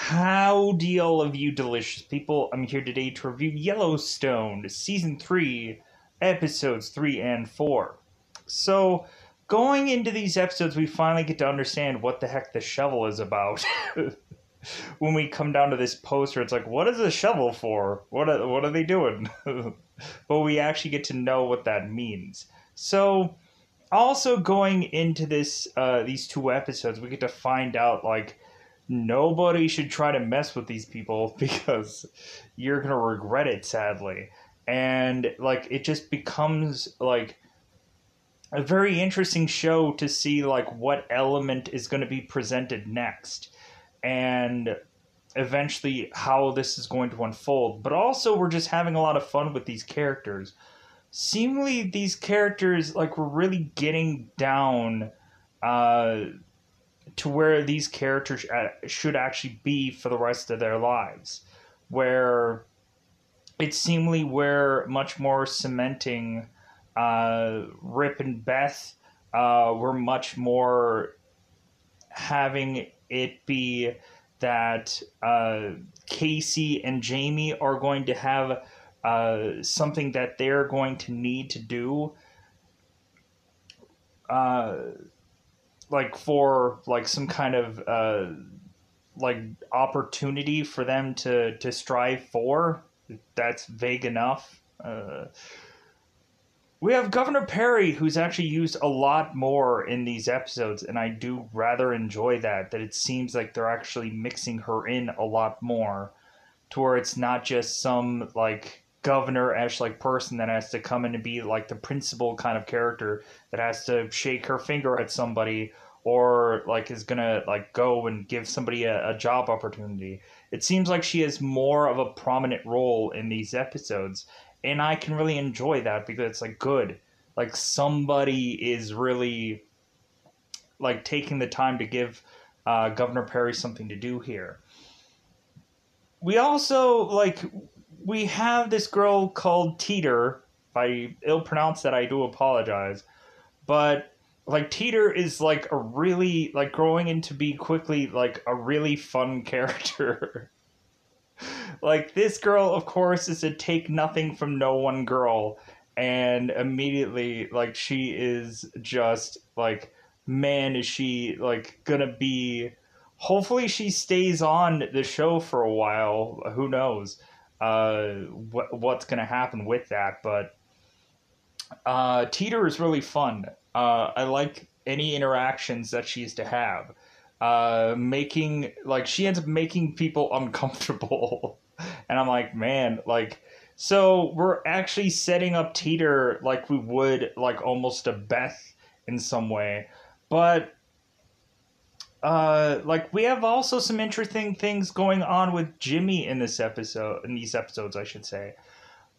Howdy, all of you delicious people. I'm here today to review Yellowstone, Season 3, Episodes 3 and 4. So, going into these episodes, we finally get to understand what the heck the shovel is about. When we come down to this poster, it's like, what is a shovel for? What are they doing? But we actually get to know what that means. So, also going into these two episodes, we get to find out, like, nobody should try to mess with these people because you're gonna regret it, sadly. And like it just becomes like a very interesting show to see like what element is going to be presented next and eventually how this is going to unfold. But also we're just having a lot of fun with these characters. Seemingly these characters, like, we're really getting down to where these characters should actually be for the rest of their lives, where it's seemingly we're much more cementing Rip and Beth. We're much more having it be that Casey and Jamie are going to have something that they're going to need to do like for like some kind of like opportunity for them to strive for. That's vague enough. We have Governor Perry, who's actually used a lot more in these episodes, and I do rather enjoy that it seems like they're actually mixing her in a lot more to where it's not just some like governor-esque like person that has to come in and be like the principal kind of character that has to shake her finger at somebody or like is gonna like go and give somebody a job opportunity. It seems like she has more of a prominent role in these episodes, and I can really enjoy that because it's like good, like somebody is really like taking the time to give Governor Perry something to do here. We also like we have this girl called Teeter. If I ill pronounce that, I do apologize. But like Teeter is like a really like growing into be quickly like a really fun character. Like this girl, of course, is a take nothing from no one girl, and immediately like she is just like, man, is she like gonna be. Hopefully she stays on the show for a while. Who knows what's going to happen with that. But Teeter is really fun. I like any interactions that she used to have. Making, like, she ends up making people uncomfortable. And I'm like, man, like, so we're actually setting up Teeter like we would, like, almost a Beth in some way. But like we have also some interesting things going on with Jimmy in these episodes, I should say.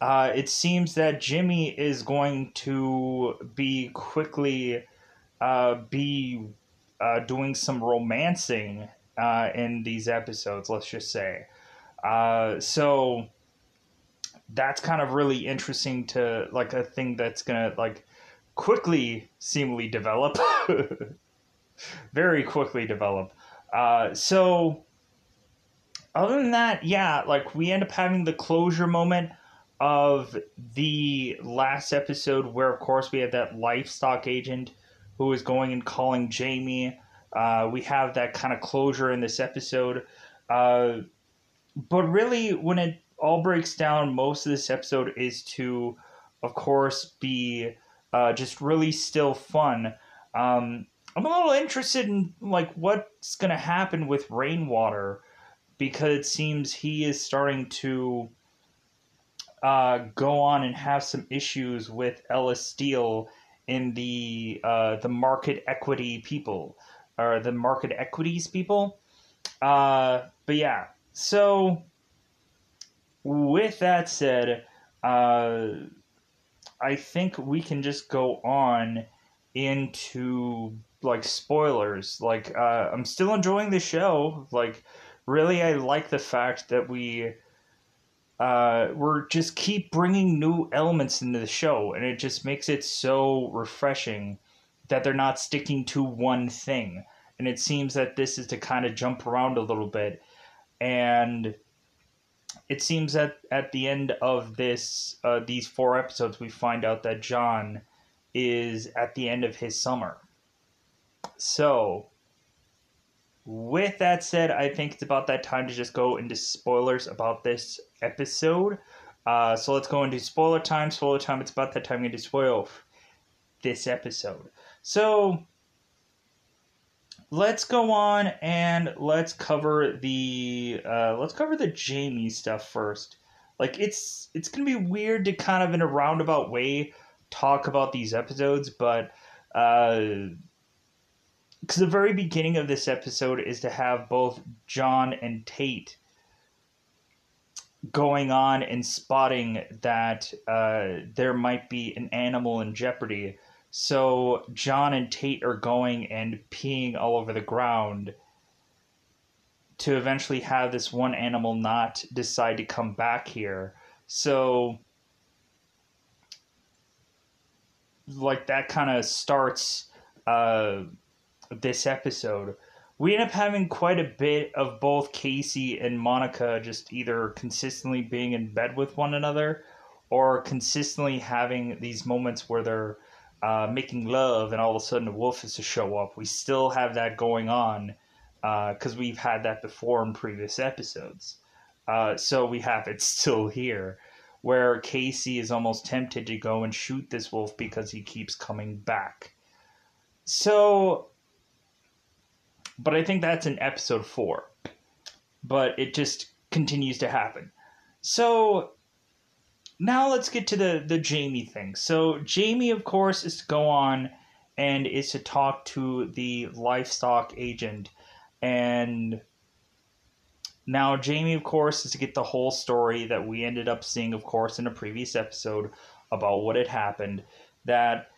It seems that Jimmy is going to be quickly doing some romancing in these episodes, let's just say. So that's kind of really interesting to like a thing that's gonna like quickly seemingly develop. Very quickly develop. So other than that, yeah, like we end up having the closure moment of the last episode where, of course, we had that livestock agent who was going and calling Jamie. We have that kind of closure in this episode. But really, when it all breaks down, most of this episode is to, of course, be just really still fun. I'm a little interested in like what's going to happen with Rainwater, because it seems he is starting to go on and have some issues with Ellis Steele in the market equity people, or the market equities people. But yeah, so with that said, I think we can just go on into like spoilers. Like I'm still enjoying the show. Like really, I like the fact that we're just keep bringing new elements into the show, and it just makes it so refreshing that they're not sticking to one thing. And it seems that this is to kind of jump around a little bit. And it seems that at the end of these 4 episodes, we find out that John is at the end of his summer. So, with that said, I think it's about that time to just go into spoilers about this episode. So let's go into spoiler time. Spoiler time. It's about that time to spoil this episode. So let's go on and let's cover the Jamie stuff first. Like it's gonna be weird to kind of in a roundabout way talk about these episodes, but because the very beginning of this episode is to have both John and Tate going on and spotting that there might be an animal in jeopardy. So John and Tate are going and peeing all over the ground to eventually have this one animal not decide to come back here. So, like, that kind of starts this episode. We end up having quite a bit of both Casey and Monica just either consistently being in bed with one another or consistently having these moments where they're making love and all of a sudden a wolf is to show up. We still have that going on because we've had that before in previous episodes. So we have it still here where Casey is almost tempted to go and shoot this wolf because he keeps coming back. So, but I think that's in episode 4. But it just continues to happen. So now let's get to the Jamie thing. So Jamie, of course, is to go on and is to talk to the livestock agent. And now Jamie, of course, is to get the whole story that we ended up seeing, of course, in a previous episode about what had happened. That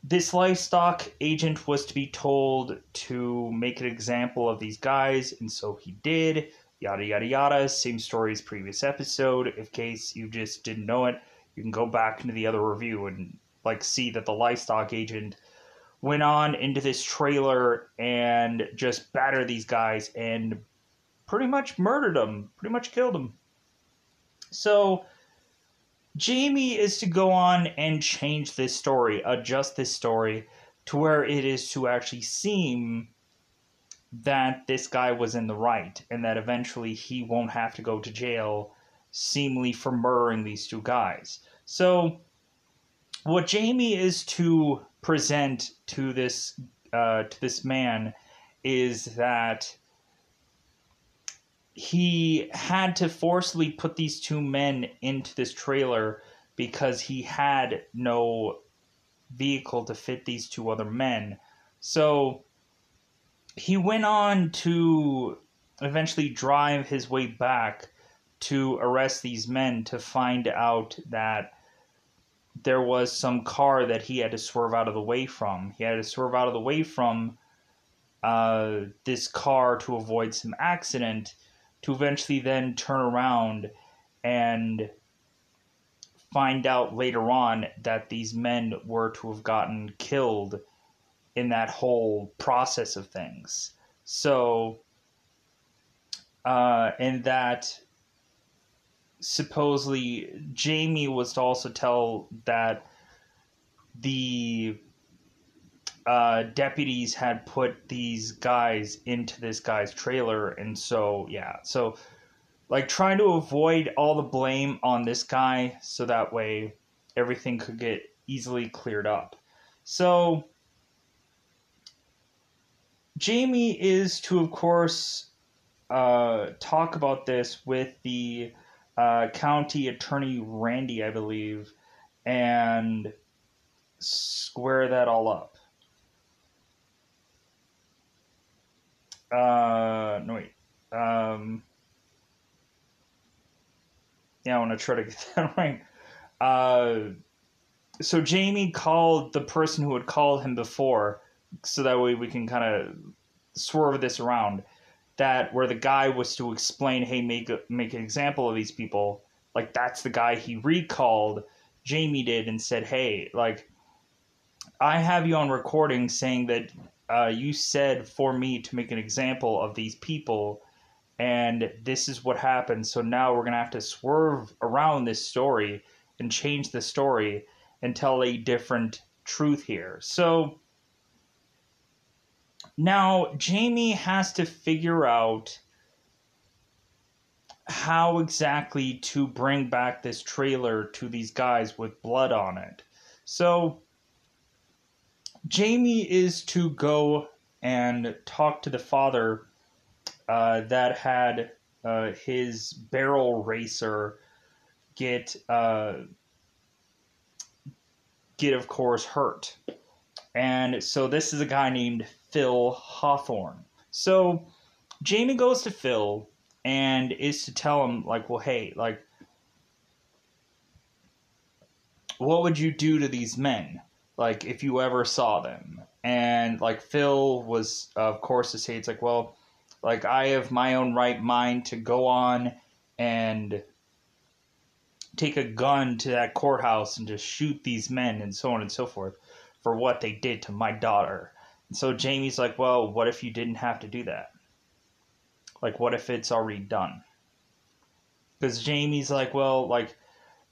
this livestock agent was to be told to make an example of these guys, and so he did. Yada, yada, yada. Same story as previous episode. In case you just didn't know it, you can go back into the other review and see that the livestock agent went on into this trailer and just battered these guys and pretty much murdered them, pretty much killed them. So Jamie is to go on and change this story, adjust this story to where it is to actually seem that this guy was in the right and that eventually he won't have to go to jail seemingly for murdering these 2 guys. So what Jamie is to present to this man is that he had to forcibly put these 2 men into this trailer because he had no vehicle to fit these 2 other men. So he went on to eventually drive his way back to arrest these men to find out that there was some car that he had to swerve out of the way from. He had to swerve out of the way from this car to avoid some accident, to eventually then turn around and find out later on that these men were to have gotten killed in that whole process of things. So, and that supposedly Jamie was to also tell that the deputies had put these guys into this guy's trailer, and so trying to avoid all the blame on this guy so that way everything could get easily cleared up. So Jamie is to, of course, talk about this with the county attorney Randy, I believe, and square that all up. No, wait. Yeah, I want to try to get that right. So Jamie called the person who had called him before, so that way we can kind of swerve this around. That where the guy was to explain, hey, make an example of these people. Like, that's the guy he recalled. Jamie did and said, hey, like, I have you on recording saying that you said for me to make an example of these people, and this is what happened. So now we're going to have to swerve around this story and change the story and tell a different truth here. So now Jamie has to figure out how exactly to bring back this trailer to these guys with blood on it. So Jamie is to go and talk to the father that had his barrel racer get of course hurt. And so this is a guy named Phil Hawthorne. So Jamie goes to Phil and is to tell him, like, well, hey, like, what would you do to these men, like, if you ever saw them? And, like, Phil was, of course, to say, it's like, well, like, I have my own right mind to go on and take a gun to that courthouse and just shoot these men and so on and so forth for what they did to my daughter. And so Jamie's like, well, what if you didn't have to do that? Like, what if it's already done? Because Jamie's like, well, like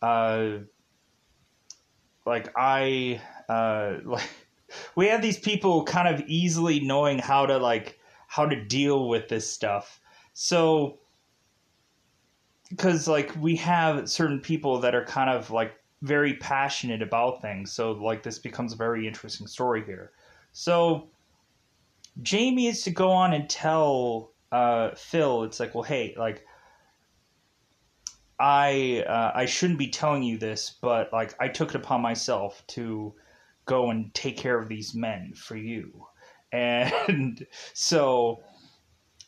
I, like, we have these people kind of easily knowing how to deal with this stuff. So, because, like, we have certain people that are kind of, like, very passionate about things. So, like, this becomes a very interesting story here. So, Jamie is to go on and tell Phil, it's like, well, hey, like, I shouldn't be telling you this, but, like, I took it upon myself to go and take care of these men for you. And so,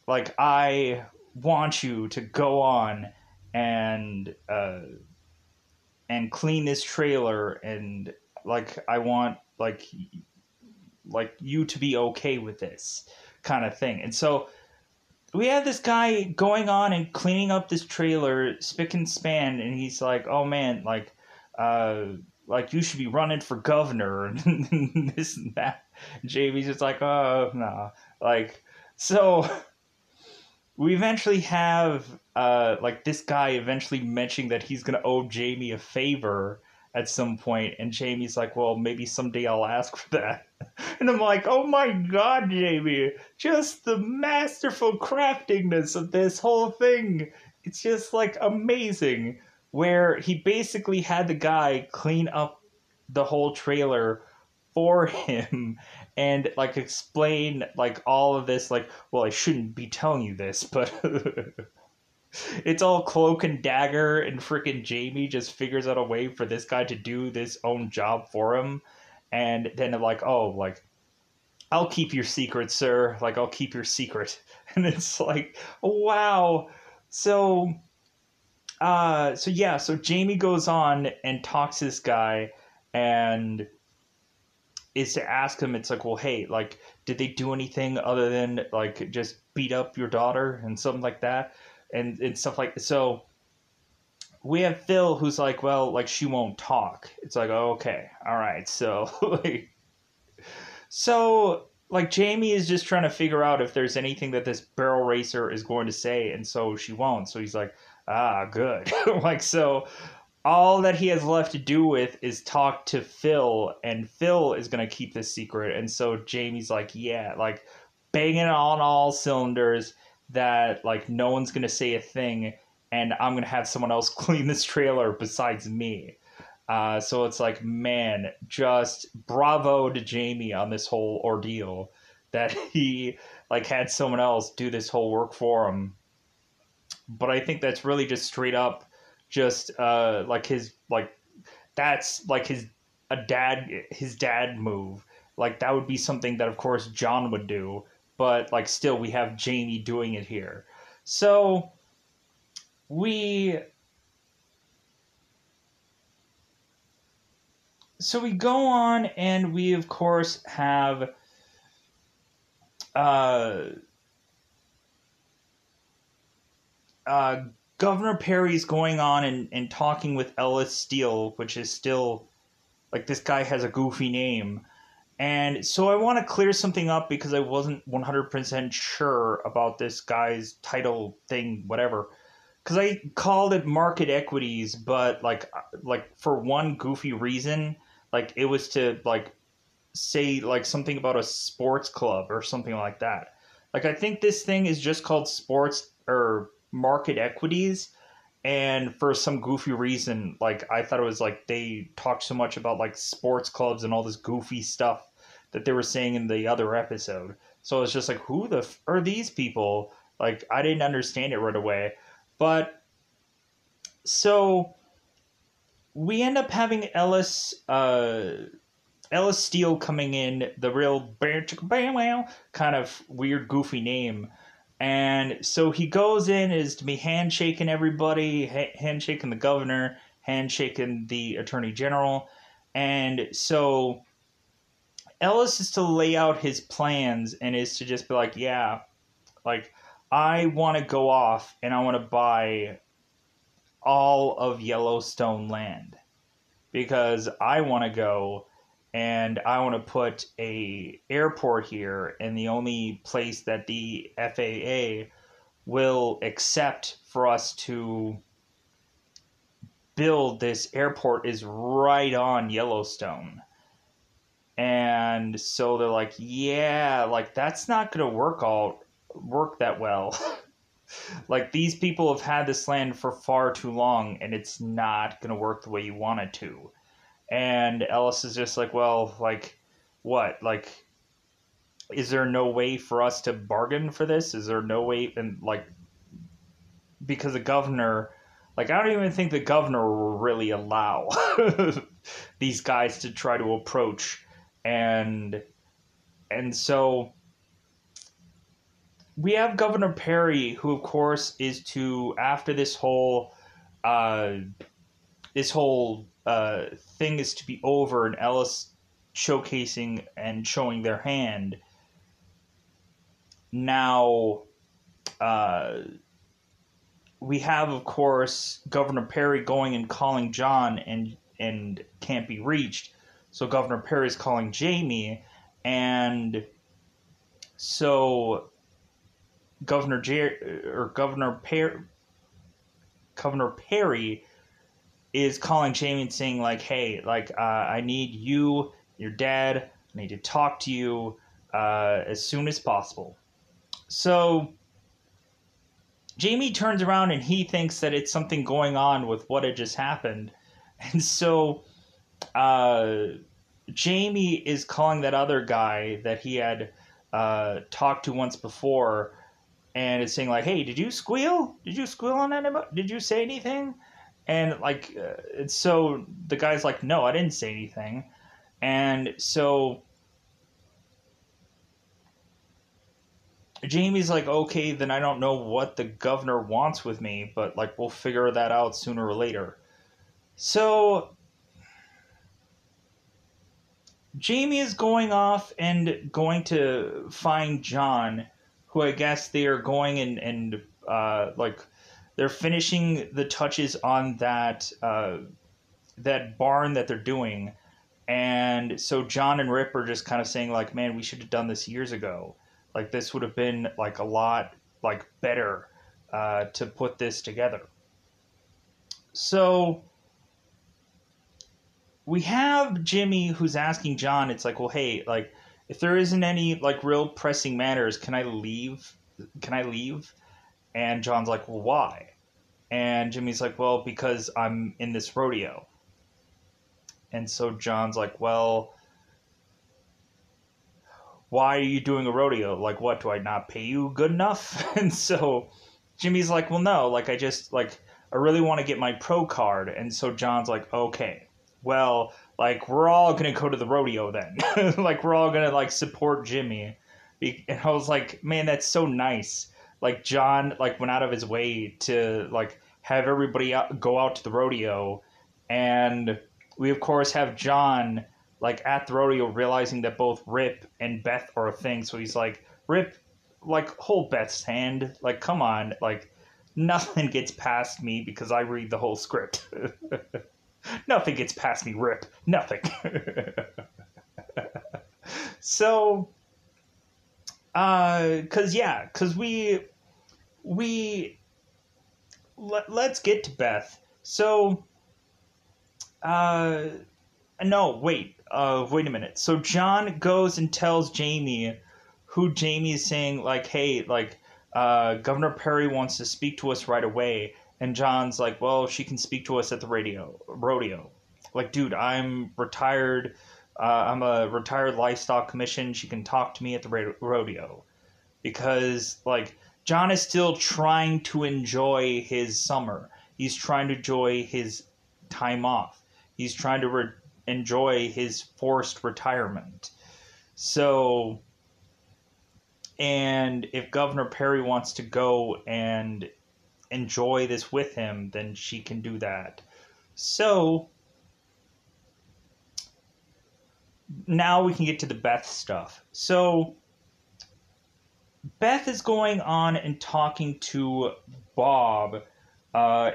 like, I want you to go on and clean this trailer, and, like, I want, like you to be okay with this kind of thing. And so we have this guy going on and cleaning up this trailer, spick and span, and he's like, oh man, like you should be running for governor and this and that. And Jamie's just like, oh no. Like, so we eventually have like this guy eventually mentioning that he's gonna owe Jamie a favor at some point, and Jamie's like, well, maybe someday I'll ask for that. And I'm like, oh my god, Jamie, just the masterful craftingness of this whole thing. It's just, like, amazing, where he basically had the guy clean up the whole trailer for him and, like, explain, like, all of this, like, well, I shouldn't be telling you this, but it's all cloak and dagger, and freaking Jamie just figures out a way for this guy to do this own job for him. And then they're like, oh, like, I'll keep your secret, sir. Like, I'll keep your secret. And it's like, wow. So Jamie goes on and talks to this guy and is to ask him, it's like, well, hey, like, did they do anything other than, like, just beat up your daughter and something like that? And stuff like, so we have Phil who's like, well, like, she won't talk. It's like, oh, okay, all right. So, like, Jamie is just trying to figure out if there's anything that this barrel racer is going to say, and so she won't. So he's like, ah, good. Like, so all that he has left to do with is talk to Phil, and Phil is going to keep this secret. And so Jamie's like, yeah, like, banging on all cylinders that, like, no one's going to say a thing, and I'm going to have someone else clean this trailer besides me. So it's like, man, just bravo to Jamie on this whole ordeal that he, like, had someone else do this whole work for him. But I think that's really just straight up just like his, like, that's like his dad move. Like, that would be something that, of course, John would do, but, like, still we have Jamie doing it here. So we go on, and we, of course, have Governor Perry's going on and talking with Ellis Steele, which is still, like, this guy has a goofy name, And so I want to clear something up because I wasn't 100% sure about this guy's title thing, whatever. Because I called it market equities, but like for one goofy reason, like it was to like say like something about a sports club or something like that. Like I think this thing is just called sports or market equities, and for some goofy reason, like I thought it was like they talked so much about like sports clubs and all this goofy stuff that they were saying in the other episode. So it's just like, who the are these people? Like I didn't understand it right away, but so we end up having Ellis Steele coming in, the real kind of weird, goofy name. And so he goes in is to be handshaking everybody, handshaking the governor, handshaking the attorney general. And so Ellis is to lay out his plans and is to just be like, yeah, like I want to go off and I want to buy all of Yellowstone land because I want to go and I want to put a airport here, and the only place that the FAA will accept for us to build this airport is right on Yellowstone. And so they're like, yeah, like that's not going to work that well. Like these people have had this land for far too long and it's not going to work the way you want it to. And Ellis is just like, well, like, what? Like, is there no way for us to bargain for this? Is there no way? And, like, because the governor, like, I don't even think the governor will really allow these guys to try to approach. And so we have Governor Perry, who, of course, is to, after uh, this whole thing is to be over and Ellis showcasing and showing their hand. Now, we have, of course, Governor Perry going and calling John and can't be reached. So Governor Perry is calling Jamie, and so Governor Perry is calling Jamie and saying like, hey, like I need you, your dad, I need to talk to you as soon as possible. So Jamie turns around and he thinks that it's something going on with what had just happened. And so Jamie is calling that other guy that he had talked to once before, and it's saying like, hey, did you squeal? Did you squeal on anybody? Did you say anything? And like, so the guy's like, no, I didn't say anything. And so Jamie's like, okay, then I don't know what the governor wants with me, but like, we'll figure that out sooner or later. So Jamie is going off and going to find John, who I guess they are going and like they're finishing the touches on that that barn that they're doing. And so John and Rip are just kind of saying like, man, we should have done this years ago. Like this would have been like a lot like better to put this together. So we have Jimmy who's asking John, it's like, well, hey, like if there isn't any like real pressing matters, can I leave? Can I leave? And John's like, well, why? And Jimmy's like, well, because I'm in this rodeo. And so John's like, well, why are you doing a rodeo? Like, what, do I not pay you good enough? And so Jimmy's like, well, no, like, I really want to get my pro card. And so John's like, okay, well, like, we're all going to go to the rodeo then. Like, we're all going to, like, support Jimmy. And I was like, man, that's so nice. Like, John, like, went out of his way to, like, have everybody go out to the rodeo. And we, of course, have John like at the rodeo realizing that both Rip and Beth are a thing. So he's like, Rip, like hold Beth's hand. Like, come on. Like nothing gets past me because I read the whole script. Nothing gets past me, Rip. Nothing. So, cause we let's get to Beth. So, uh, no, wait a minute. So John goes and tells Jamie, who Jamie is saying like, hey, like, Governor Perry wants to speak to us right away, and John's like, well, she can speak to us at the rodeo. Like, dude, I'm retired. I'm a retired livestock commission. She can talk to me at the rodeo because like John is still trying to enjoy his summer. He's trying to enjoy his time off. He's trying to enjoy his forced retirement. So, and if Governor Perry wants to go and enjoy this with him, then she can do that. So, now we can get to the Beth stuff. So, Beth is going on and talking to Bob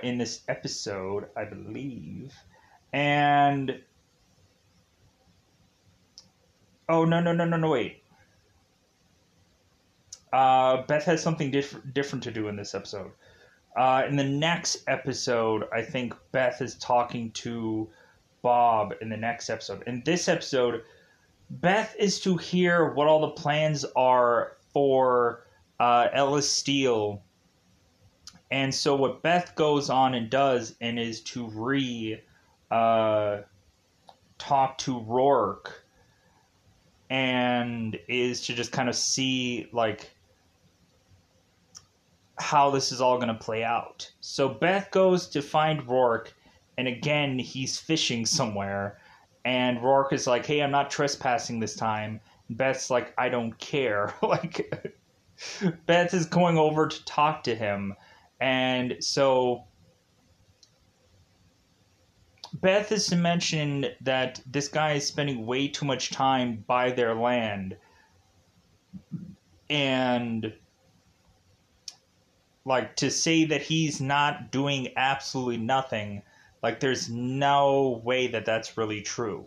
in this episode, I believe. And oh, no, wait. Beth has something different to do in this episode. In the next episode, I think Beth is talking to Bob in the next episode. In this episode, Beth is to hear what all the plans are for Ellis Steele. And so what Beth goes on and does and is to talk to Rourke and is to just kind of see like how this is all going to play out. So Beth goes to find Rourke, and again he's fishing somewhere, and Rourke is like, hey, I'm not trespassing this time. Beth's like, I don't care. Like, Beth is going over to talk to him, and so Beth is to mention that this guy is spending way too much time by their land, and like to say that he's not doing absolutely nothing, like there's no way that that's really true.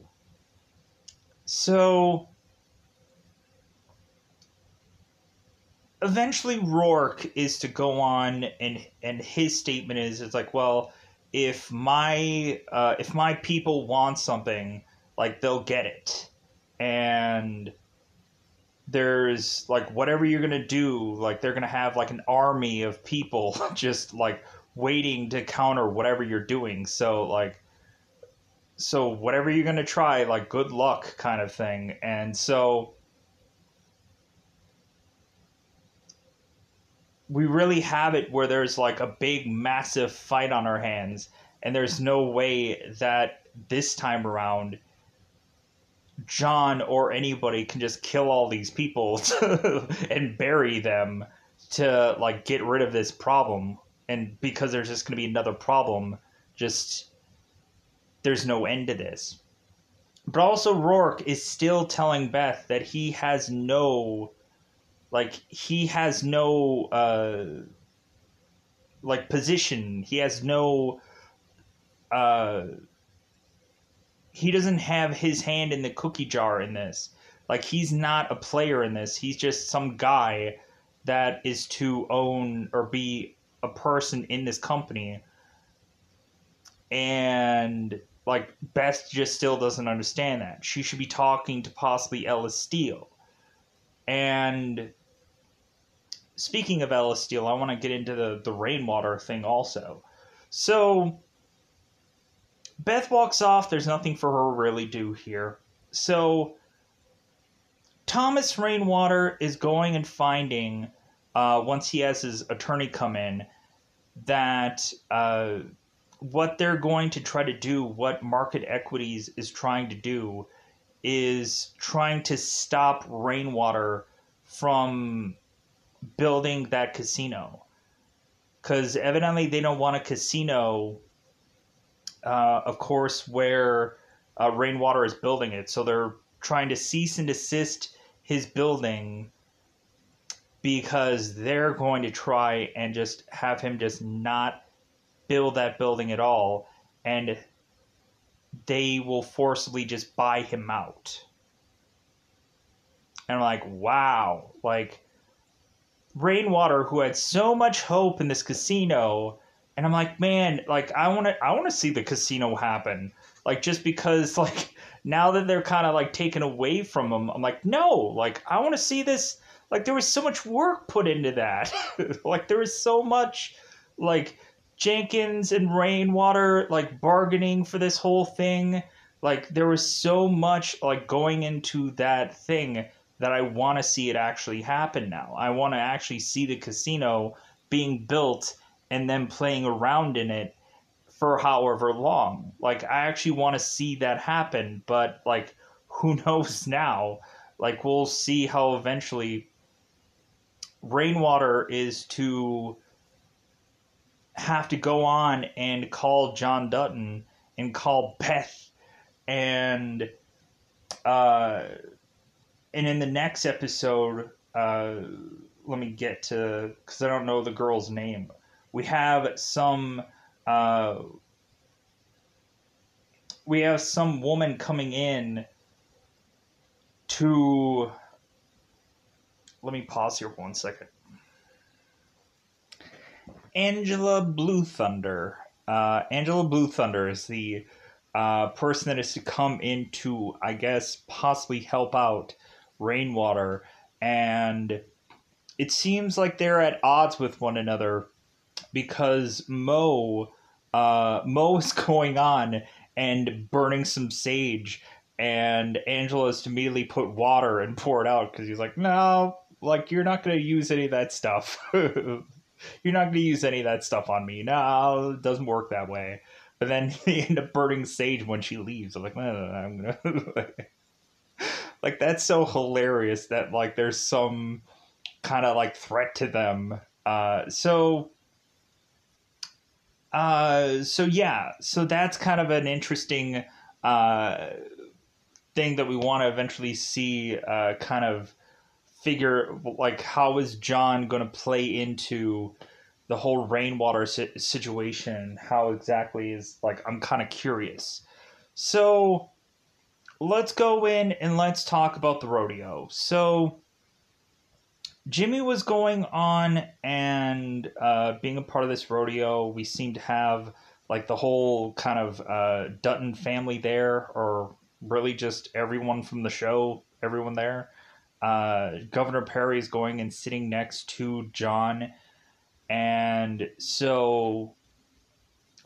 So eventually Rourke is to go on, and his statement is, it's like, well, if my people want something, like they'll get it, and there's like whatever you're gonna do, like they're gonna have like an army of people just like waiting to counter whatever you're doing. So whatever you're gonna try, like good luck kind of thing. And so we really have it where there's like a big massive fight on our hands, and there's no way that this time around John or anybody can just kill all these people and bury them to like get rid of this problem. And because there's just going to be another problem, just there's no end to this. But also Rourke is still telling Beth that he has no like position. He has no he doesn't have his hand in the cookie jar in this. Like, he's not a player in this. He's just some guy that is to own or be a person in this company. And, like, Beth just still doesn't understand that. She should be talking to possibly Ellis Steele. And speaking of Ellis Steele, I want to get into the rainwater thing also. So Beth walks off. There's nothing for her to really do here. So Thomas Rainwater is going and finding, once he has his attorney come in, that what they're going to try to do, what Market Equities is trying to do, is trying to stop Rainwater from building that casino. Because evidently they don't want a casino, of course, where Rainwater is building it. So they're trying to cease and desist his building because they're going to try and just have him just not build that building at all. And they will forcibly just buy him out. And I'm like, wow, like Rainwater, who had so much hope in this casino, and I'm like, man, like I want to see the casino happen. Like just because like now that they're kind of like taken away from him, I'm like, no, like I want to see this. Like there was so much work put into that. Like there was so much like Jenkins and Rainwater like bargaining for this whole thing. Like there was so much like going into that thing that I want to see it actually happen now. I want to actually see the casino being built and then playing around in it for however long. Like I actually want to see that happen, but like who knows now? Like we'll see how eventually Rainwater is to have to go on and call John Dutton and call Beth and uh and in the next episode, let me get to because I don't know the girl's name. We have some uh, we have some woman coming in to. Let me pause here 1 second. Angela Blue Thunder. Angela Blue Thunder is the person that is to come in to, I guess, possibly help out Rainwater, and it seems like they're at odds with one another because Mo is going on and burning some sage, and Angela's to immediately put water and pour it out because he's like, no, like you're not gonna use any of that stuff. You're not gonna use any of that stuff on me. No, it doesn't work that way. But then they end up burning sage when she leaves. I'm like, no, I'm gonna like that's so hilarious that like there's some kind of like threat to them. So yeah, so that's kind of an interesting uh, thing that we want to eventually see. Kind of figure like how is John going to play into the whole Rainwater situation? How exactly is like I'm kind of curious. So let's go in and let's talk about the rodeo. So Jimmy was going on and being a part of this rodeo. We seem to have like the whole kind of Dutton family there, or really just everyone from the show, everyone there. Governor Perry is going and sitting next to John, and so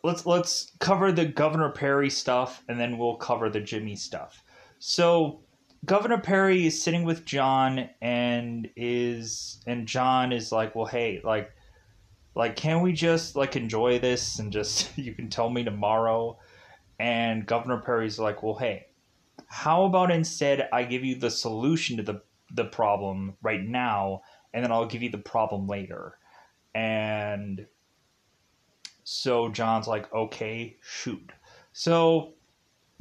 let's cover the Governor Perry stuff, and then we'll cover the Jimmy stuff. So Governor Perry is sitting with John and John is like, well, hey, like can we just like enjoy this and just you can tell me tomorrow? And Governor Perry's like, well, hey, how about instead I give you the solution to the problem right now, and then I'll give you the problem later. And so John's like, okay, shoot. So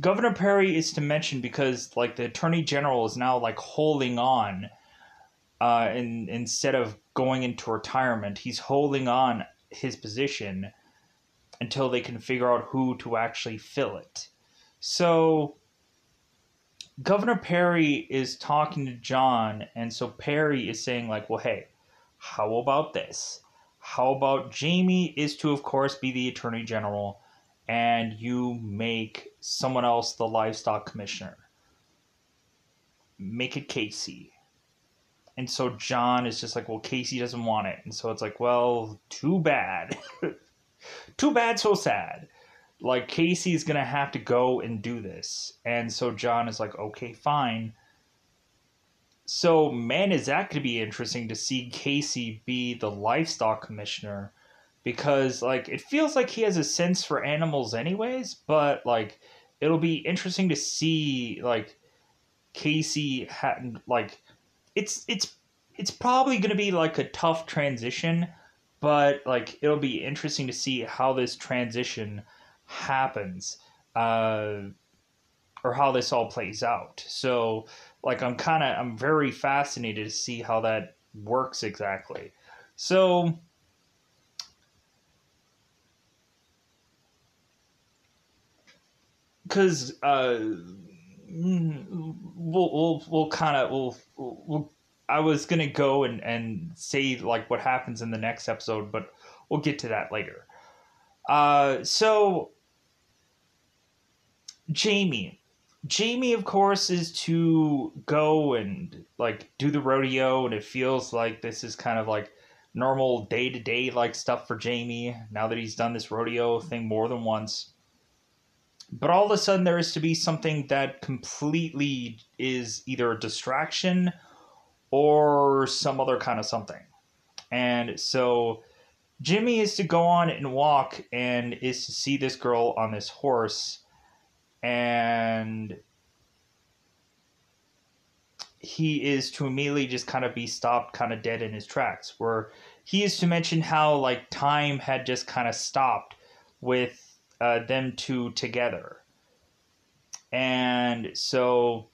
Governor Perry is to mention because like the Attorney General is now like holding on, instead of going into retirement, he's holding on his position until they can figure out who to actually fill it. So Governor Perry is talking to John, and so Perry is saying like, well, hey, how about this? How about Jamie is to, of course, be the Attorney General, and you make someone else the livestock commissioner. Make it Casey. And so John is just like, well, Casey doesn't want it. And so it's like, well, too bad. Too bad, so sad. Like, Casey's going to have to go and do this. And so John is like, okay, fine. So, man, is that going to be interesting to see Casey be the livestock commissioner, because like it feels like he has a sense for animals anyways, but like it'll be interesting to see like Casey had like it's probably going to be like a tough transition, but like it'll be interesting to see how this transition happens, uh or how this all plays out. So like I'm very fascinated to see how that works exactly. So because we'll kind of we'll I was gonna go and say like what happens in the next episode, but we'll get to that later. So Jamie. Jamie, of course, is to go and like do the rodeo, and it feels like this is kind of like normal day to day like stuff for Jamie now that he's done this rodeo thing more than once. But all of a sudden, there is to be something that completely is either a distraction or some other kind of something. And so Jimmy is to go on and walk and is to see this girl on this horse, and he is to immediately just kind of be stopped kind of dead in his tracks, where he is to mention how like time had just kind of stopped with them two together. And so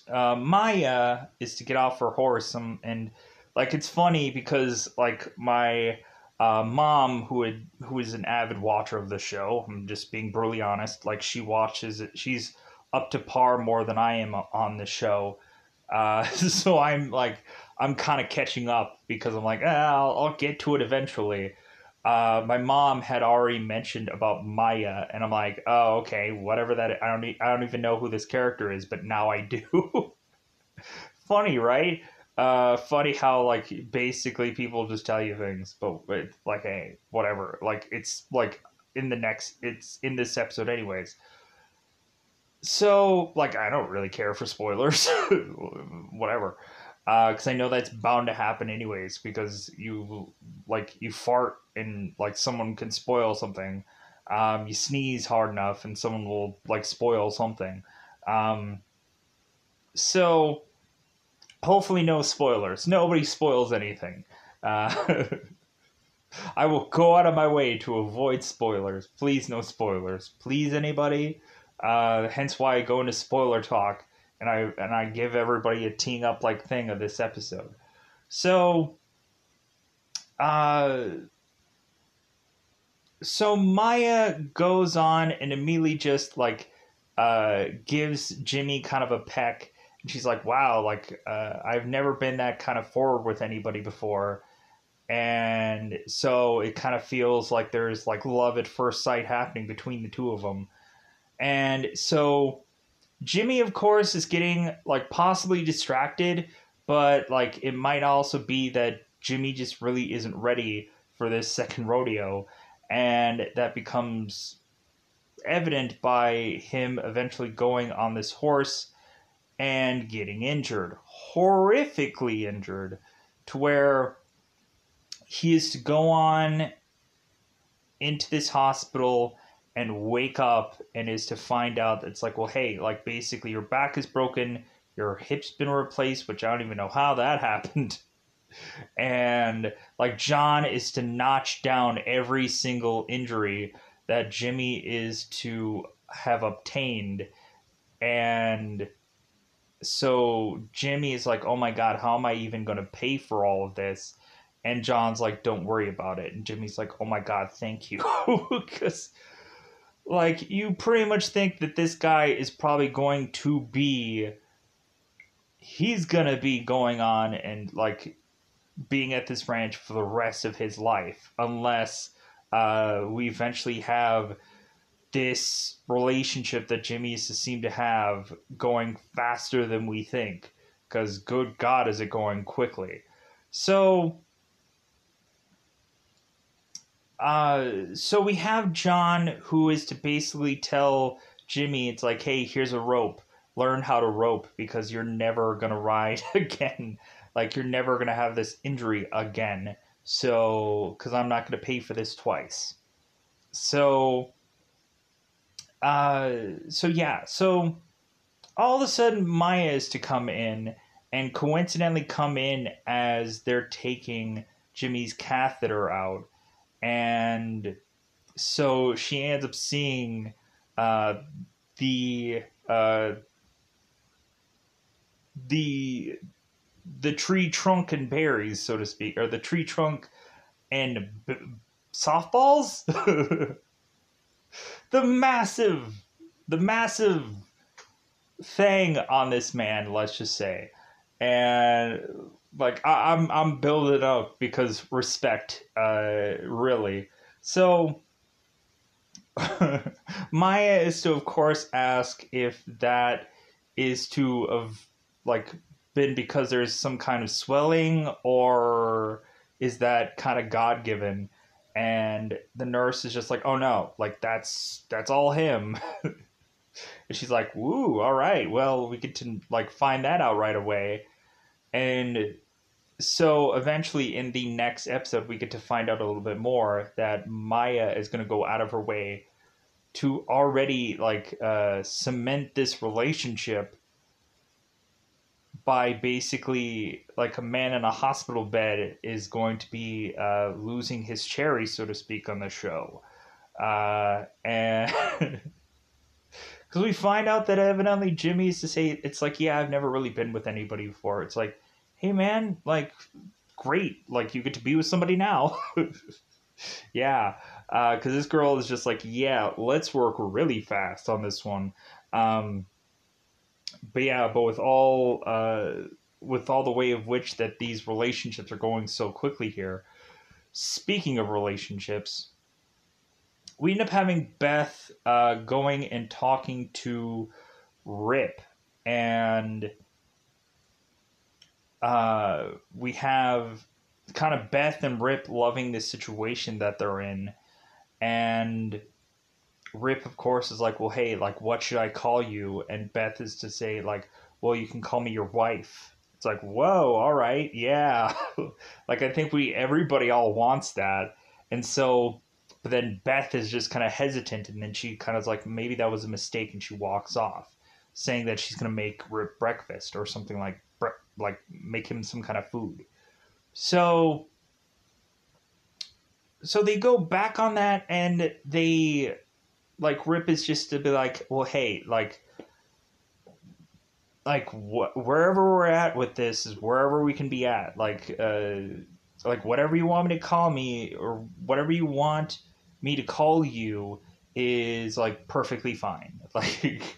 Maya is to get off her horse, and like it's funny because like my mom, who is an avid watcher of the show, I'm just being brutally honest, like she watches it, she's up to par more than I am on the show. So I'm kind of catching up because I'm like, I'll get to it eventually. My mom had already mentioned about Maya, and I'm like, oh, okay, whatever that. I don't even know who this character is, but now I do. Funny, right? Funny how like basically people just tell you things, but like, hey, whatever. Like it's like it's in this episode anyways. So like I don't really care for spoilers, whatever. Because I know that's bound to happen anyways. Because you fart and like someone can spoil something. You sneeze hard enough and someone will like spoil something. Um, so hopefully no spoilers. Nobody spoils anything. Uh, I will go out of my way to avoid spoilers. Please, no spoilers. Please, anybody. Hence why I go into spoiler talk and I give everybody a teeing up like thing of this episode. So, uh, so Maya goes on and immediately just like gives Jimmy kind of a peck, and she's like, "Wow, like I've never been that kind of forward with anybody before." And so it kind of feels like there's like love at first sight happening between the two of them. And so Jimmy, of course, is getting like possibly distracted, but like it might also be that Jimmy just really isn't ready for this second rodeo, and that becomes evident by him eventually going on this horse and getting injured, horrifically injured, to where he is to go on into this hospital and wake up and is to find out that it's like, well, hey, like basically your back is broken, your hip's been replaced, which I don't even know how that happened. And like John is to notch down every single injury that Jimmy is to have obtained. And so Jimmy is like, oh my God, how am I even going to pay for all of this? And John's like, don't worry about it. And Jimmy's like, oh my God, thank you. Because, like, you pretty much think that this guy is probably going to be, he's going to be going on and, like, being at this ranch for the rest of his life. Unless we eventually have this relationship that Jimmy used to seem to have going faster than we think. Because, good God, is it going quickly. So so we have John, who is to basically tell Jimmy, it's like, hey, here's a rope. Learn how to rope because you're never going to ride again. Like, you're never going to have this injury again. So, because I'm not going to pay for this twice. So, so all of a sudden Maya is to come in and coincidentally come in as they're taking Jimmy's catheter out. And so she ends up seeing uh, the uh, the the tree trunk and berries, so to speak, or the tree trunk and softballs. the massive, the massive thing on this man, let's just say. And like I'm building up because respect, really. So Maya is to, of course, ask if that is to have like been because there's some kind of swelling, or is that kind of God given? And the nurse is just like, oh no, like that's all him. And she's like, woo, all right, well, we get to like find that out right away. And so eventually in the next episode, we get to find out a little bit more that Maya is going to go out of her way to already like cement this relationship by basically like a man in a hospital bed is going to be losing his cherry, so to speak, on the show. And because we find out that evidently Jimmy used to say, it's like, yeah, I've never really been with anybody before. It's like, hey man, like, great, like you get to be with somebody now. Yeah, because this girl is just like, yeah, let's work really fast on this one. Um, but yeah, but with all the way of which that these relationships are going so quickly here. Speaking of relationships, we end up having Beth going and talking to Rip, and we have kind of Beth and Rip loving this situation that they're in, and Rip, of course, is like, well, hey, like, what should I call you? And Beth is to say, like, well, you can call me your wife. It's like, whoa, all right, yeah. Like, I think everybody all wants that. And so, but then Beth is just kind of hesitant, and then she kind of is like, maybe that was a mistake, and she walks off, saying that she's going to make Rip breakfast or something like make him some kind of food. So, so they go back on that, and they like Rip is just to be like, well, hey, wherever we're at with this is wherever we can be at. Like whatever you want me to call me or whatever you want me to call you is like perfectly fine. Like,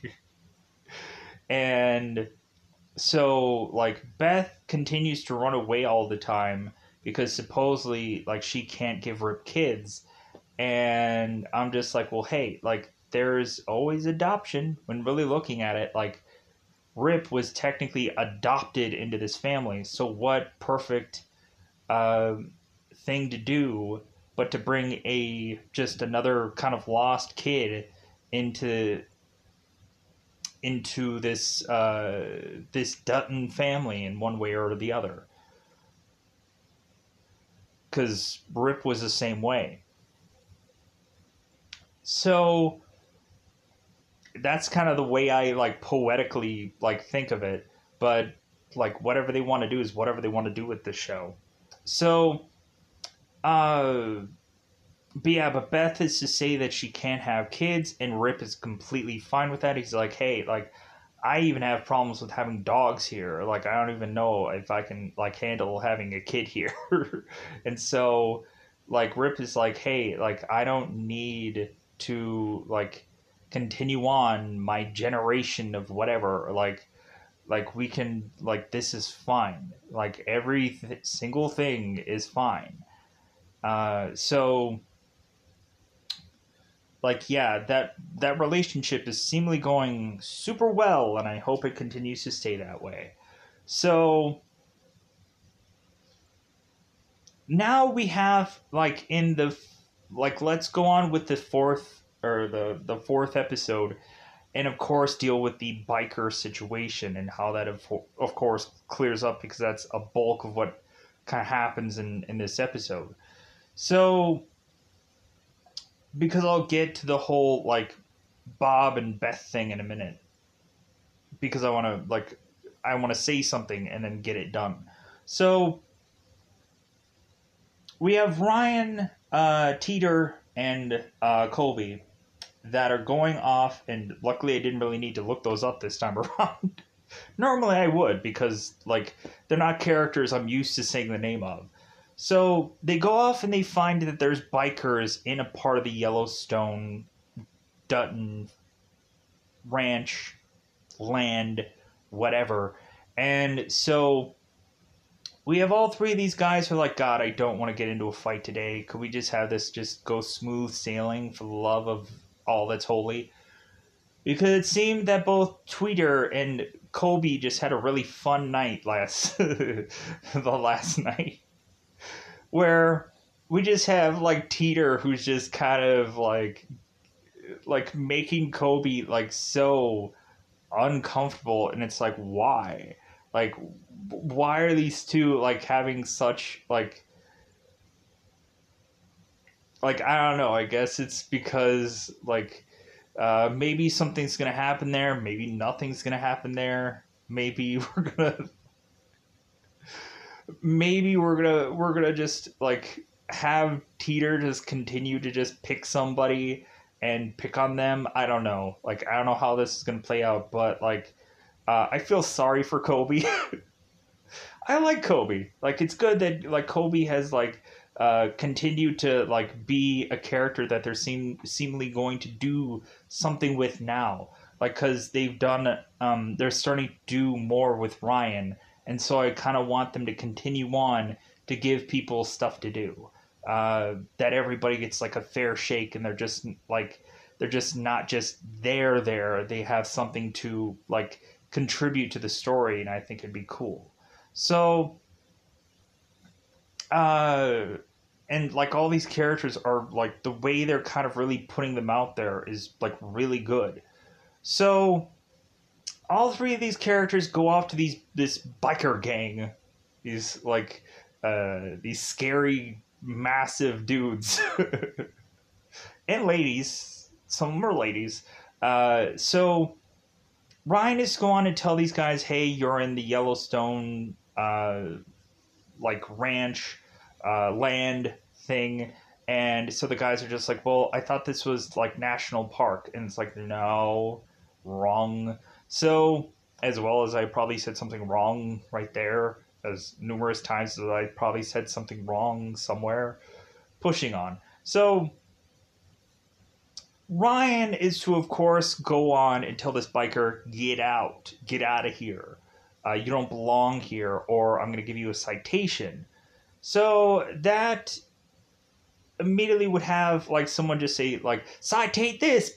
and so like Beth continues to run away all the time because supposedly like she can't give Rip kids. And I'm just like, well, hey, like there's always adoption when really looking at it. Like Rip was technically adopted into this family, so what perfect uh, thing to do but to bring a just another kind of lost kid into this Dutton family in one way or the other, because Rip was the same way. So that's kind of the way I like poetically like think of it. But like whatever they want to do is whatever they want to do with the show. So, uh, but yeah, but Beth is to say that she can't have kids, and Rip is completely fine with that. He's like, hey, like I even have problems with having dogs here. Like I don't even know if I can like handle having a kid here. And so like Rip is like, hey, like I don't need to like continue on my generation of whatever. Like we can like this is fine. Like every single thing is fine. So like yeah, that relationship is seemingly going super well, and I hope it continues to stay that way. So now we have like in the like let's go on with the fourth episode, and of course deal with the biker situation and how that of course clears up, because that's a bulk of what kind of happens in this episode. So because I'll get to the whole like Bob and Beth thing in a minute, because I want to say something and then get it done. So we have Ryan, Teeter, and Colby that are going off, and luckily I didn't really need to look those up this time around. Normally I would, because like they're not characters I'm used to saying the name of. So they go off and they find that there's bikers in a part of the Yellowstone Dutton ranch land, whatever. And so we have all three of these guys who are like, God, I don't want to get into a fight today. Could we just have this just go smooth sailing for the love of all that's holy? Because it seemed that both Tweeter and Kobe just had a really fun night the last night, where we just have like Teeter, who's just kind of like making Kobe like so uncomfortable, and it's like, like why are these two like having such like I don't know, I guess it's because like maybe something's gonna happen there, maybe nothing's gonna happen there, maybe we're gonna just like have Teeter just continue to just pick somebody and pick on them. I don't know, like I don't know how this is gonna play out, but like I feel sorry for Kobe. I like Kobe. Like it's good that like Kobe has like continued to like be a character that they're seemingly going to do something with now. Like because they've done they're starting to do more with Ryan, and so I kind of want them to continue on to give people stuff to do. That everybody gets like a fair shake, and they're just not just there. They have something to like contribute to the story, and I think it'd be cool. So, uh, and like all these characters are like the way they're kind of really putting them out there is like really good. So, all three of these characters go off to this biker gang, these scary massive dudes and ladies. Some of them are ladies. So Ryan is going to tell these guys, "Hey, you're in the Yellowstone like ranch land thing." And so the guys are just like, "Well, I thought this was like national park," and it's like, "No, wrong." So as well as I probably said something wrong right there, as numerous times as I probably said something wrong somewhere, pushing on. So Ryan is to, of course, go on and tell this biker, get out of here. You don't belong here, or I'm going to give you a citation. So that immediately would have like someone just say like, citate this,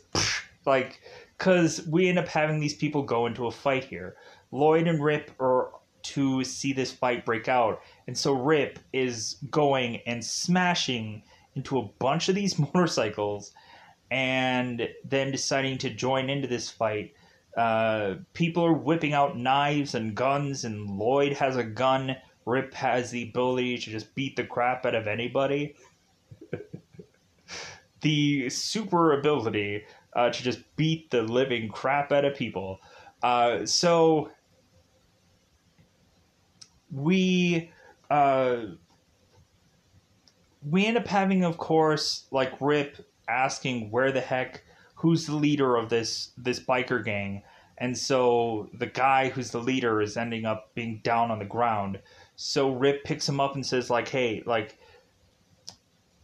like, because we end up having these people go into a fight here. Lloyd and Rip are to see this fight break out, and so Rip is going and smashing into a bunch of these motorcycles and then deciding to join into this fight. People are whipping out knives and guns, and Lloyd has a gun. Rip has the ability to just beat the crap out of anybody. The super ability to just beat the living crap out of people. So we we end up having, of course, like Rip asking who's the leader of this biker gang, and so the guy who's the leader is ending up being down on the ground. So Rip picks him up and says like, "Hey, like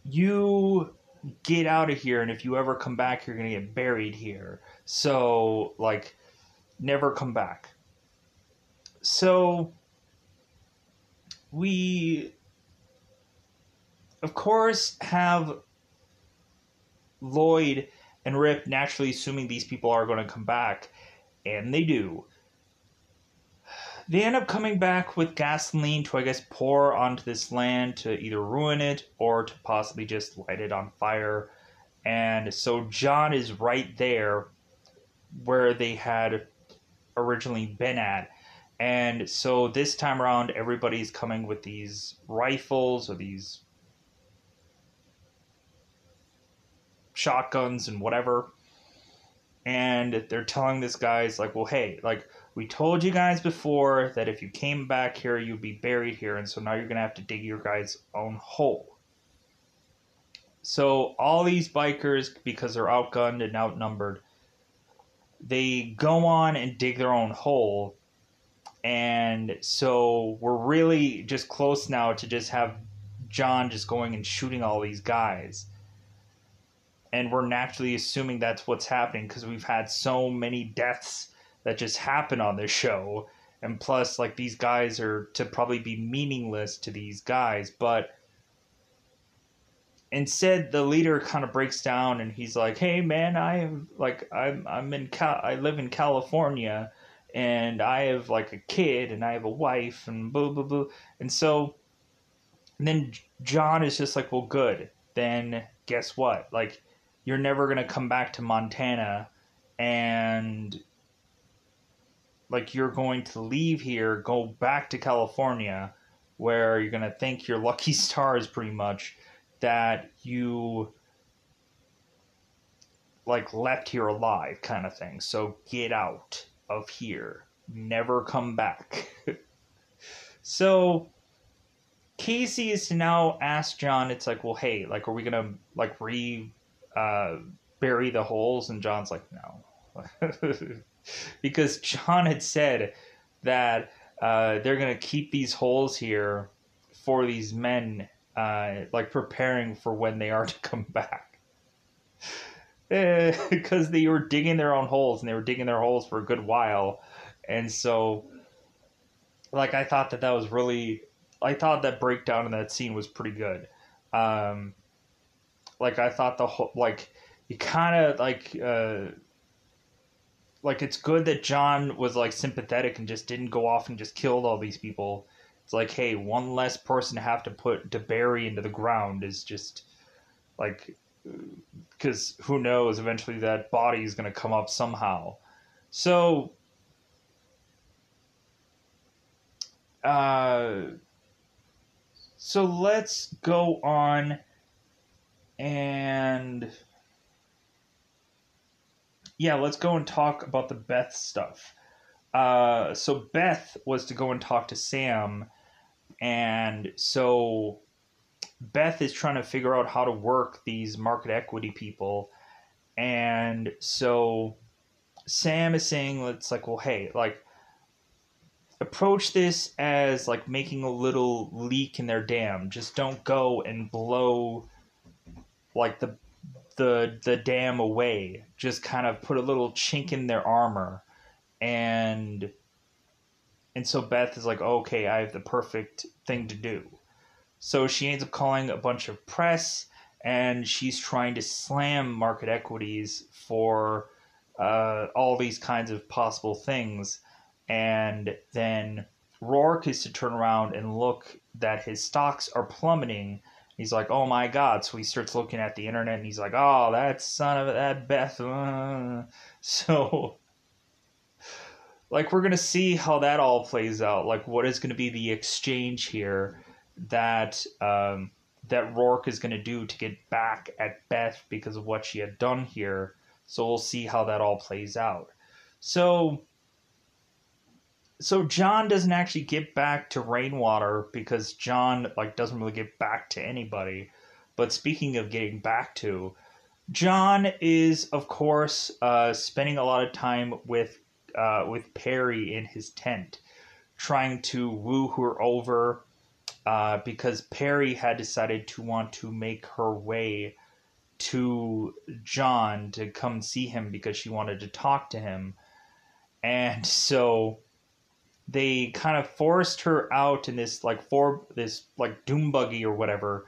you get out of here, and if you ever come back, you're gonna get buried here. So like, never come back." So we, of course, have Lloyd and Rip naturally assuming these people are going to come back, and they do. They end up coming back with gasoline to, I guess, pour onto this land to either ruin it or to possibly just light it on fire. And so John is right there where they had originally been at. And so this time around, everybody's coming with these rifles or these shotguns and whatever. And they're telling this guy's like, "Well, hey, like, we told you guys before that if you came back here, you'd be buried here. And so now you're going to have to dig your guys' own hole." So all these bikers, because they're outgunned and outnumbered, they go on and dig their own hole. And so we're really just close now to just have John just going and shooting all these guys. And we're naturally assuming that's what's happening because we've had so many deaths that just happen on this show. And plus, like, these guys are to probably be meaningless to these guys, but instead the leader kind of breaks down and he's like, "Hey man, I live in California, and I have like a kid and I have a wife and blah blah blah." And so and then John is just like, "Well, good. Then guess what? Like, you're never gonna come back to Montana, and like you're going to leave here, go back to California, where you're gonna thank your lucky stars pretty much that you like left here alive, kind of thing. So get out of here, never come back." So Casey is to now ask John. It's like, well, hey, like, are we gonna like uh, bury the holes? And John's like, no, because John had said that they're gonna keep these holes here for these men, like preparing for when they are to come back. Because they were digging their own holes, and they were digging their holes for a good while, and so like I thought that breakdown in that scene was pretty good. Um, like I thought the whole like you kind of like it's good that John was like sympathetic and just didn't go off and just killed all these people. It's like, hey, one less person to have to put to bury into the ground is just like, because who knows, eventually that body is going to come up somehow. So uh so let's go on, and yeah, let's go and talk about the Beth stuff. So Beth was to go and talk to Sam, and so Beth is trying to figure out how to work these market equity people, and so Sam is saying, it's like, well, hey, like, approach this as like making a little leak in their dam. Just don't go and blow like the dam away. Just kind of put a little chink in their armor. And so Beth is like, okay, I have the perfect thing to do. So she ends up calling a bunch of press, and she's trying to slam market equities for all these kinds of possible things. And then Rourke is to turn around and look that his stocks are plummeting. He's like, oh my God. So he starts looking at the internet, and he's like, oh, that son of that Beth. So like, we're going to see how that all plays out. Like, what is going to be the exchange here that that Rourke is going to do to get back at Beth because of what she had done here. So we'll see how that all plays out. So John doesn't actually get back to Rainwater because John like doesn't really get back to anybody. But speaking of getting back to, John is of course spending a lot of time with Perry in his tent, trying to woo her over. Because Perry had decided to want to make her way to John to come see him because she wanted to talk to him. And so they kind of forced her out in this like doom buggy or whatever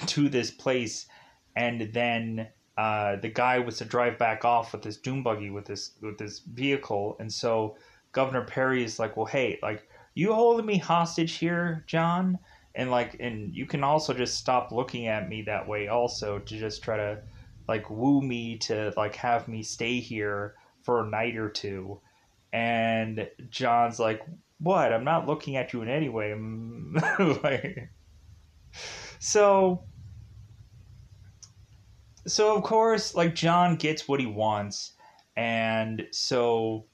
to this place, and then the guy was to drive back off with this doom buggy with this vehicle. And so Governor Perry is like, well, hey, like, you holding me hostage here, John? And you can also just stop looking at me that way also, to just try to like woo me to like have me stay here for a night or two. And John's like, what? I'm not looking at you in any way. Like, so of course, like, John gets what he wants. And so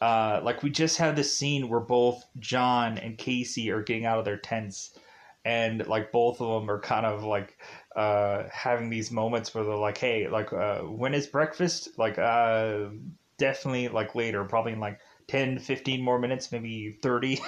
like, we just had this scene where both John and Casey are getting out of their tents, and like both of them are kind of like having these moments where they're like, hey, like, when is breakfast? Like, definitely like later, probably in like 10, 15 more minutes, maybe 30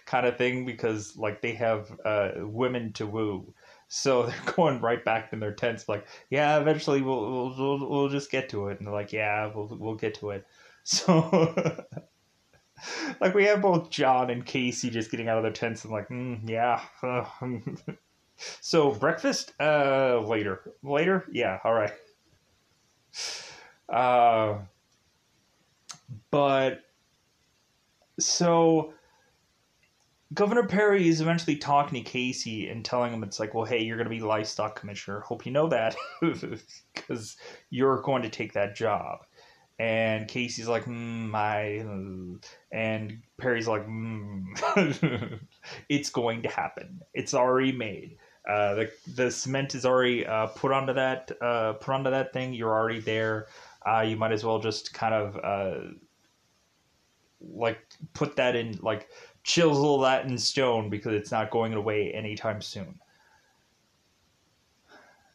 kind of thing, because like they have women to woo. So they're going right back in their tents, like, yeah, eventually we'll just get to it. And they're like, yeah, we'll get to it. So, like, we have both John and Casey just getting out of their tents and like, yeah. So, breakfast? Later. Later? Yeah, all right. Uh, but, so, Governor Perry is eventually talking to Casey and telling him it's like, well, hey, you're going to be livestock commissioner. Hope you know that because you're going to take that job. And Casey's like, and Perry's like, it's going to happen. It's already made. The cement is already put onto that thing. You're already there. You might as well just kind of like put that in, like chisel that in stone because it's not going away anytime soon.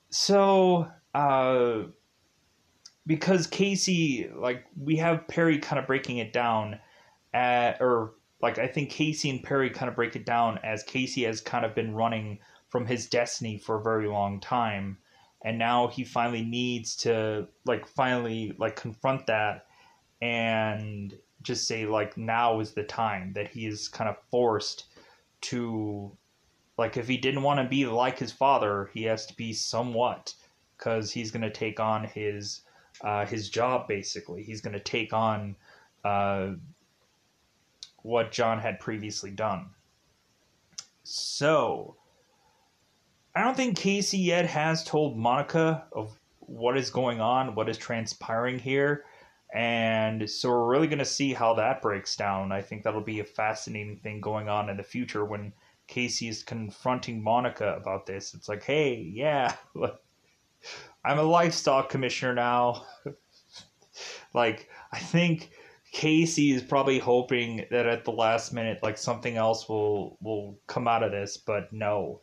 So, because Casey, like, we have Perry kind of breaking it down or like, I think Casey and Perry kind of break it down as Casey has kind of been running from his destiny for a very long time. And now he finally needs to, like, finally, like, confront that and just say, like, now is the time that he is kind of forced to, like, if he didn't want to be like his father, he has to be somewhat, because he's going to take on his job, basically. He's going to take on what John had previously done. So, I don't think Casey yet has told Monica of what is going on, what is transpiring here. And so we're really going to see how that breaks down. I think that'll be a fascinating thing going on in the future when Casey is confronting Monica about this. It's like, hey, yeah, I'm a livestock commissioner now. Like, I think Casey is probably hoping that at the last minute, like, something else will come out of this, but no,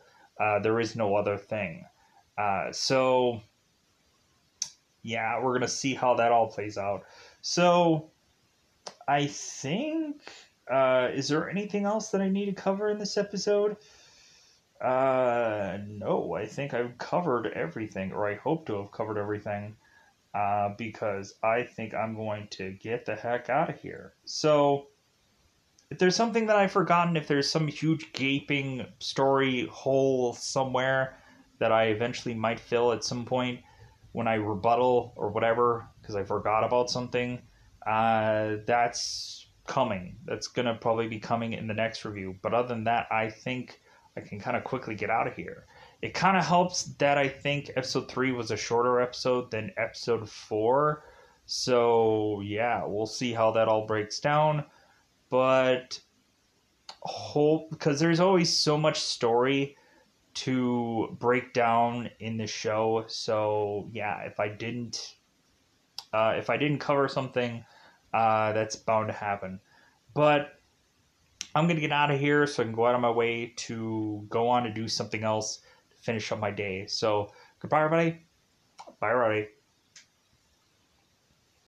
there is no other thing. So, yeah, we're gonna see how that all plays out. So, I think, is there anything else that I need to cover in this episode? No, I think I've covered everything, or I hope to have covered everything. Because I think I'm going to get the heck out of here. So, if there's something that I've forgotten, if there's some huge gaping story hole somewhere that I eventually might fill at some point when I rebuttal or whatever, because I forgot about something, that's coming. That's going to probably be coming in the next review. But other than that, I think I can kind of quickly get out of here. It kind of helps that I think episode 3 was a shorter episode than episode 4. So, yeah, we'll see how that all breaks down. But hope, because there's always so much story to break down in the show. So, yeah, if I didn't cover something, that's bound to happen. But I'm going to get out of here so I can go out of my way to go on to do something else to finish up my day. So, goodbye, everybody. Bye, everybody.